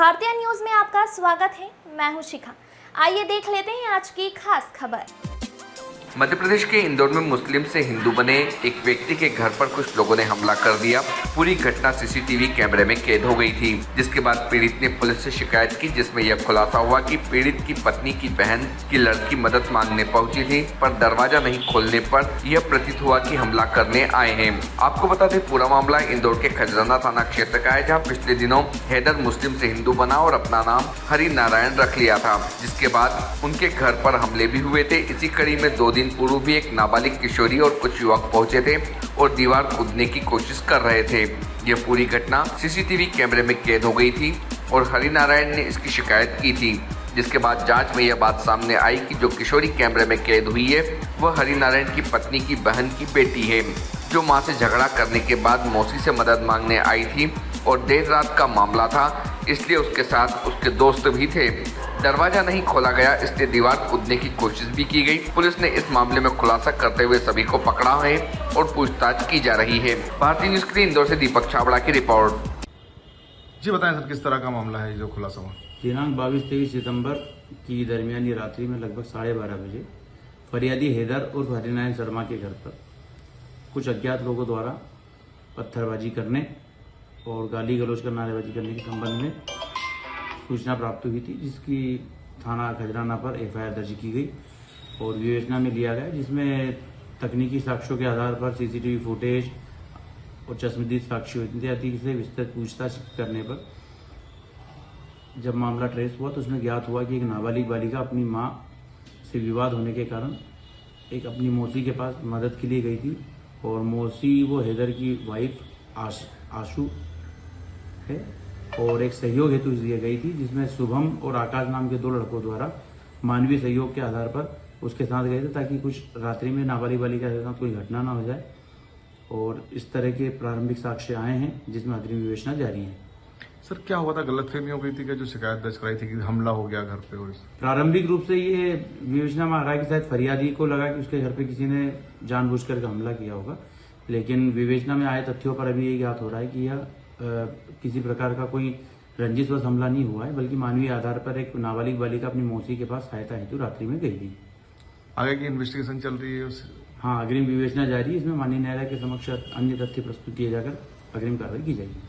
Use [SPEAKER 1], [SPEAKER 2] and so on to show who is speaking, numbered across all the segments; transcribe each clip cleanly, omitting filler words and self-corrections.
[SPEAKER 1] भारतीय न्यूज में आपका स्वागत है। मैं हूं शिखा। आइए देख लेते हैं आज की खास खबर।
[SPEAKER 2] मध्य प्रदेश के इंदौर में मुस्लिम से हिंदू बने एक व्यक्ति के घर पर कुछ लोगों ने हमला कर दिया। पूरी घटना सीसीटीवी कैमरे में कैद हो गई थी, जिसके बाद पीड़ित ने पुलिस से शिकायत की, जिसमें यह खुलासा हुआ कि पीड़ित की पत्नी की बहन की लड़की मदद मांगने पहुंची थी, पर दरवाजा नहीं खोलने पर यह प्रतीत हुआ कि हमला करने आए हैं। आपको बता दें, पूरा मामला इंदौर के खजराना थाना क्षेत्र का है, जहाँ पिछले दिनों हैदर मुस्लिम से हिंदू बना और अपना नाम हरि नारायण रख लिया था, जिसके बाद उनके घर पर हमले भी हुए थे। इसी कड़ी में 2 दिन पूर्व भी एक नाबालिग किशोरी और कुछ युवक पहुंचे थे और दीवार कूदने की कोशिश कर रहे थे। यह पूरी घटना सीसीटीवी कैमरे में कैद हो गई थी और हरिनारायण ने इसकी शिकायत की थी, जिसके बाद जांच में यह बात सामने आई कि जो किशोरी कैमरे में कैद हुई है वह हरिनारायण की पत्नी की बहन की बेटी है, जो मां से झगड़ा करने के बाद मौसी से मदद मांगने आई थी और देर रात का मामला था, इसलिए उसके साथ उसके दोस्त भी थे। दरवाजा नहीं खोला गया, इसलिए दीवार कूदने की कोशिश भी की गई। पुलिस ने इस मामले में खुलासा करते हुए सभी को पकड़ा है और पूछताछ की जा रही है। भारतीय न्यूज के लिए इंदौर से दीपक छाबड़ा की रिपोर्ट।
[SPEAKER 3] जी बताएं सर, किस तरह का मामला है जो खुलासा हुआ?
[SPEAKER 4] दिनांक 22-23 सितंबर की दरमियानी रात्रि में लगभग 12:30 बजे फरियादी हैदर उर्फ हरिनारायण शर्मा के घर पर कुछ अज्ञात लोगों द्वारा पत्थरबाजी करने और गाली गलौज कर नारेबाजी करने के संबंध में सूचना प्राप्त हुई थी, जिसकी थाना खजराना पर एफआईआर दर्ज की गई और विवेचना में लिया गया, जिसमें तकनीकी साक्ष्यों के आधार पर सीसीटीवी फुटेज और चश्मदीद साक्ष्यों इत्यादि से विस्तृत पूछताछ करने पर जब मामला ट्रेस हुआ तो उसमें ज्ञात हुआ कि एक नाबालिग बालिका अपनी मां से विवाद होने के कारण एक अपनी मौसी के पास मदद के लिए गई थी और मौसी वो हैदर की वाइफ आशु है और एक सहयोग हेतु इसलिए गई थी, जिसमें शुभम और आकाश नाम के 2 लड़कों द्वारा मानवीय सहयोग के आधार पर उसके साथ गए थे, ताकि कुछ रात्रि में नाबालिग बालिका के साथ कोई घटना ना हो जाए। और इस तरह के प्रारंभिक साक्ष्य आए हैं, जिसमें अग्रिम विवेचना जारी है।
[SPEAKER 3] सर क्या हुआ था? गलतफहमी हो गई थी कि जो शिकायत दर्ज कराई थी कि हमला हो गया घर पे? और
[SPEAKER 4] प्रारंभिक रूप से ये विवेचना में आ रहा है कि शायद फरियादी को लगा कि उसके घर पे किसी ने जानबूझकर के हमला किया होगा, लेकिन विवेचना में आए तथ्यों पर अभी ये ज्ञात हो रहा है कि यह किसी प्रकार का कोई रंजिशवश हमला नहीं हुआ है, बल्कि मानवीय आधार पर एक नाबालिग बालिका अपनी मौसी के पास सहायता हेतु रात्रि में गई थी।
[SPEAKER 3] आगे की इन्वेस्टिगेशन चल रही है
[SPEAKER 4] हाँ, अग्रिम विवेचना जारी है। इसमें माननीय न्यायालय के समक्ष अन्य तथ्य प्रस्तुत किए जाकर अग्रिम कार्रवाई की जाएगी।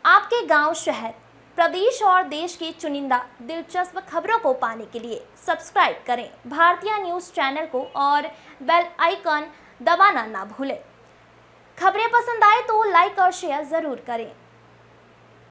[SPEAKER 1] आपके गांव, शहर, प्रदेश और देश की चुनिंदा दिलचस्प खबरों को पाने के लिए सब्सक्राइब करें भारतीय न्यूज चैनल को और बेल आइकन दबाना ना भूलें। खबरें पसंद आए तो लाइक और शेयर जरूर करें।